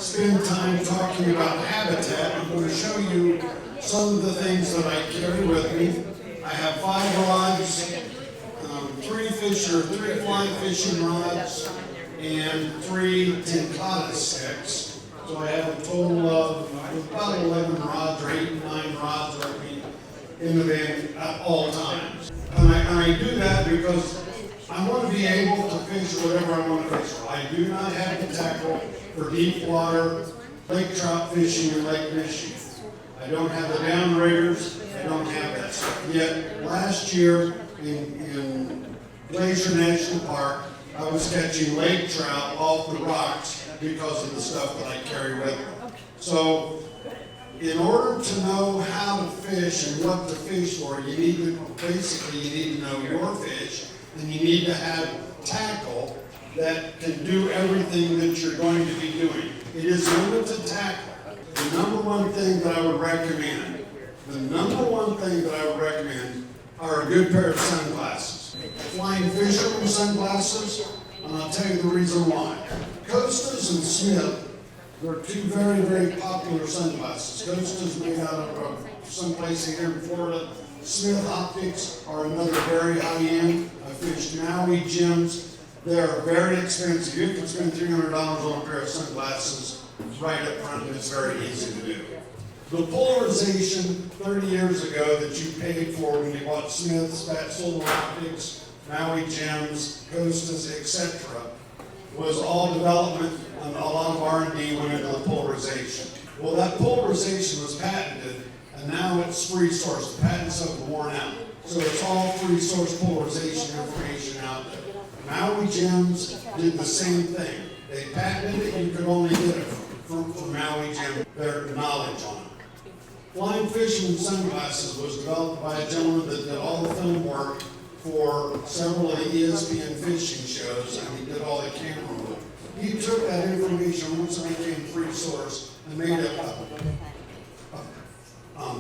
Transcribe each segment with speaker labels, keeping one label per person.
Speaker 1: spend time talking about habitat. I'm going to show you some of the things that I carry with me. I have 5 rods, 3 fly fishing rods, and 3 tenkata sticks. So I have a total of about 11 rods or 8 or 9 rods with me in the van at all times. And I do that because I want to be able to fish whatever I want to fish. I do not have the tackle for deep water, lake trout fishing, and lake fishing. I don't have the downriggers. I don't have that stuff. Yet last year in Glacier National Park, I was catching lake trout off the rocks because of the stuff that I carry with me. So in order to know how to fish and what to fish for, you need to know your fish, and you need to have tackle that can do everything that you're going to be doing. It is limited tackle. The number one thing that I would recommend, are a good pair of sunglasses. Flying fisherman sunglasses, and I'll tell you the reason why. Costas and Smith, they're 2 very, very popular sunglasses. Costas made out of someplace here in Florida. Smith Optics are another very high-end. I fished Maui gems. They're very expensive. You can spend $300 on a pair of sunglasses right up front, and it's very easy to do. The polarization 30 years ago that you paid for when you bought Smith's, Solar Optics, Maui gems, Costas, etc., was all development, and a lot of R&D went into the polarization. Well, that polarization was patented, and now it's free source. The patents have worn out. So it's all free source polarization information out there. Maui gems did the same thing. They patented it, you could only get it from Maui gem, their knowledge on it. Flying Fisherman sunglasses was developed by a gentleman that did all the film work for several of the ESPN fishing shows, and he did all the camera work. He took that information once it became free source and made a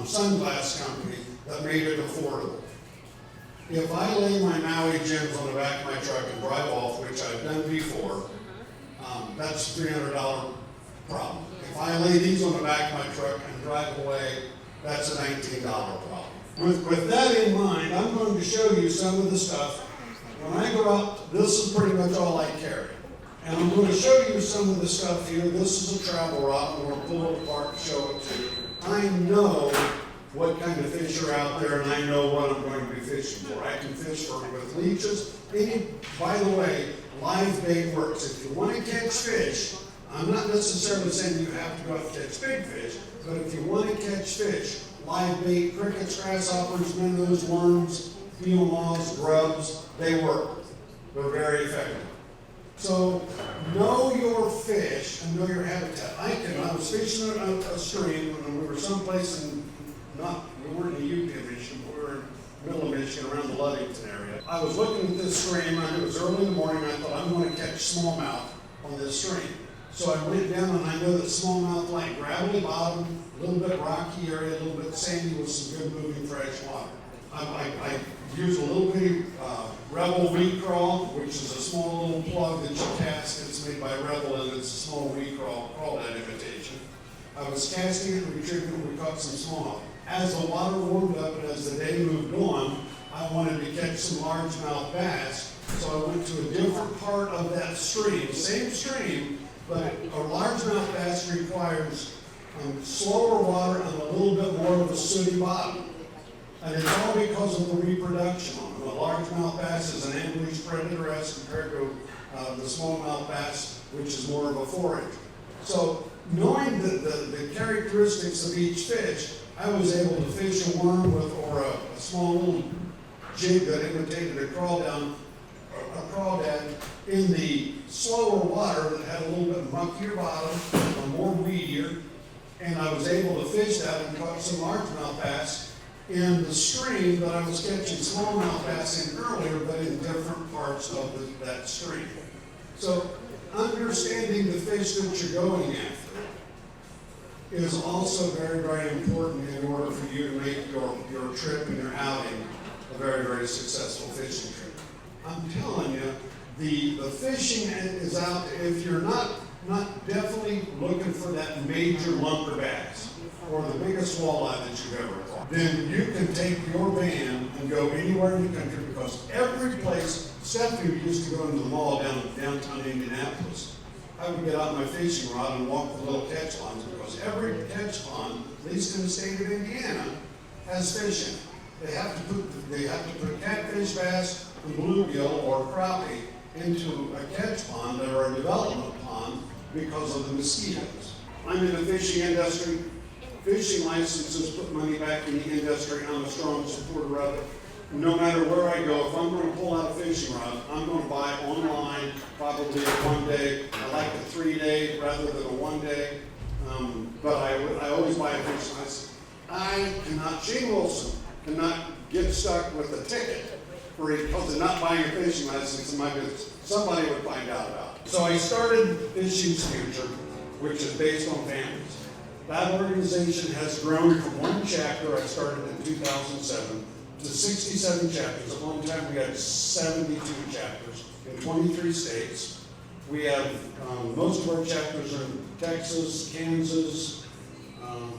Speaker 1: sunglass company that made it affordable. If I lay my Maui gems on the back of my truck and drive off, which I've done before, that's a $300 problem. If I lay these on the back of my truck and drive away, that's a $19 problem. With that in mind, I'm going to show you some of the stuff. When I go out, this is pretty much all I carry. And I'm going to show you some of the stuff here. This is a travel rod. I'm going to pull it apart and show it to you. I know what kind of fish are out there, and I know what I'm going to be fishing for. I can fish with leeches. By the way, live bait works. If you want to catch fish, I'm not necessarily saying you have to go out and catch big fish, but if you want to catch fish, live bait, crickets, grasshoppers, minnows, worms, field moths, grubs, they work. They're very effective. So know your fish and know your habitat. I was fishing a stream when we were someplace we weren't in the UP Michigan, we were in the middle of Michigan around the Ludington area. I was looking at this stream, and it was early in the morning, and I thought, I'm going to catch smallmouth on this stream. So I went down, and I know that smallmouth like gravelly bottom, a little bit rocky area, a little bit sandy with some good moving fresh water. I used a little bitty Rebel weed crawl, which is a small little plug that you cast. It's made by Rebel, and it's a small weed crawdad imitation. I was casting it and retrieving it, we caught some smallmouth. As the water warmed up and as the day moved on, I wanted to catch some largemouth bass, so I went to a different part of that stream, same stream, but a largemouth bass requires slower water and a little bit more of a sooty bottom. And it's all because of the reproduction on them. A largemouth bass is an ambushed predator as compared to the smallmouth bass, which is more of a forage. So knowing the characteristics of each fish, I was able to fish a worm or a small little jig that imitated a crawdad in the slower water that had a little bit muckier bottom, or more weedier, and I was able to fish that and caught some largemouth bass in the stream that I was catching smallmouth bass in earlier, but in different parts of that stream. So understanding the fish that you're going after is also very, very important in order for you to make your trip and your outing a very, very successful fishing trip. I'm telling you, the fishing is out, if you're not not definitely looking for that major lumper bass or the biggest walleye that you've ever caught, then you can take your van and go anywhere in the country, because every place, Stephanie used to go into the mall downtown Indianapolis. I would get out my fishing rod and walk the little catch ponds, because every catch pond, at least in the state of Indiana, has fish in it. They have to put catfish, bass, and bluegill or crappie into a catch pond or a development pond because of the mosquitoes. I'm in the fishing industry. Fishing licenses put money back in the industry. I'm a strong supporter of it. No matter where I go, if I'm going to pull out a fishing rod, I'm going to buy online, probably a 1 day. I like a 3 day rather than a 1 day. But I always buy a fishing license. I cannot, Shane Wilson cannot get stuck with a ticket because of not buying a fishing license in my business. Somebody would find out about it. So I started Fishing's Future, which is based on families. That organization has grown from one chapter I started in 2007 to 67 chapters. At one time we had 72 chapters in 23 states. We have, most of our chapters are in Texas, Kansas.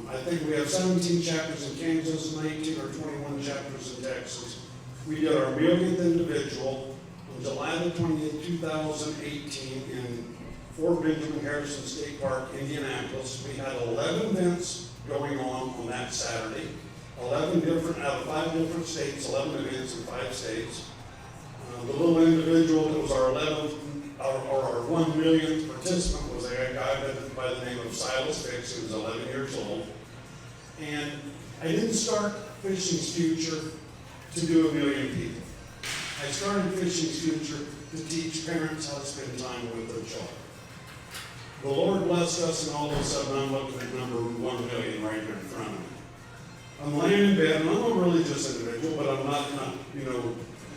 Speaker 1: I think we have 17 chapters in Kansas, 19 or 21 chapters in Texas. We did our millionth individual on July the 20th, 2018 in Fort Benjamin Harrison State Park, Indianapolis. We had 11 events going on that Saturday. 11 different, out of 5 different states, 11 events in 5 states. The little individual that was our 11th, or our 1 millionth participant was a guy by the name of Silas Fix, who was 11 years old. And I didn't start Fishing's Future to do 1 million people. I started Fishing's Future to teach parents how to spend time with their children. The Lord blessed us, and all of a sudden I'm looking at number 1 million right here in front of me. I'm laying in bed, and I'm a religious individual, but I'm not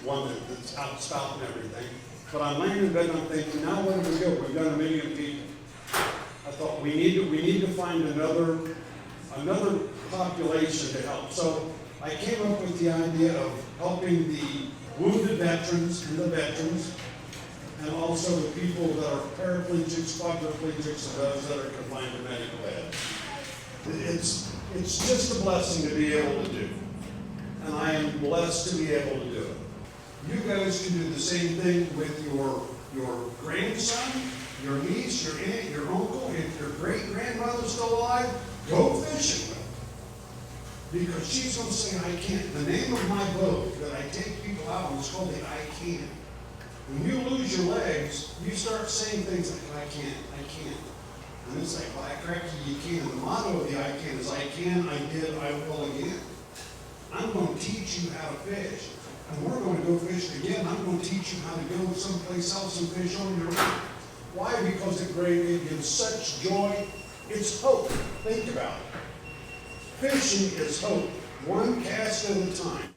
Speaker 1: one that's out spouting everything. But I'm laying in bed and I'm thinking, now where do we go? We've got 1 million people. I thought we need to find another population to help. So I came up with the idea of helping the wounded veterans and the veterans, and also the people that are paraplegics, quadriplegics, and those that are confined to medical beds. It's just a blessing to be able to do, and I am blessed to be able to do it. You guys can do the same thing with your grandson, your niece, your aunt, your uncle. If your great-grandmother's still alive, go fishing with her. Because she's going to say, I can't. The name of my boat that I take people out on is called the I Can. When you lose your legs, you start saying things like, I can't. And it's like, well, cracky, you can. The motto of the I Can is, I can, I did, I will again. I'm going to teach you how to fish. And we're going to go fish again. I'm going to teach you how to go someplace else and fish on your own. Why? Because it gives such joy. It's hope. Think about it. Fishing is hope. One cast at a time.